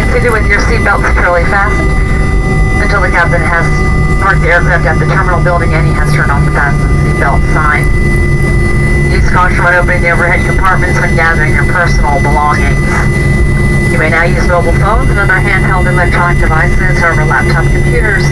Continue with your seatbelt securely fastened until the captain has parked the aircraft at the terminal building and he has turned off the fasten seatbelt sign. Use caution when opening the overhead compartments when gathering your personal belongings. You may now use mobile phones and other handheld electronic devices over laptop computers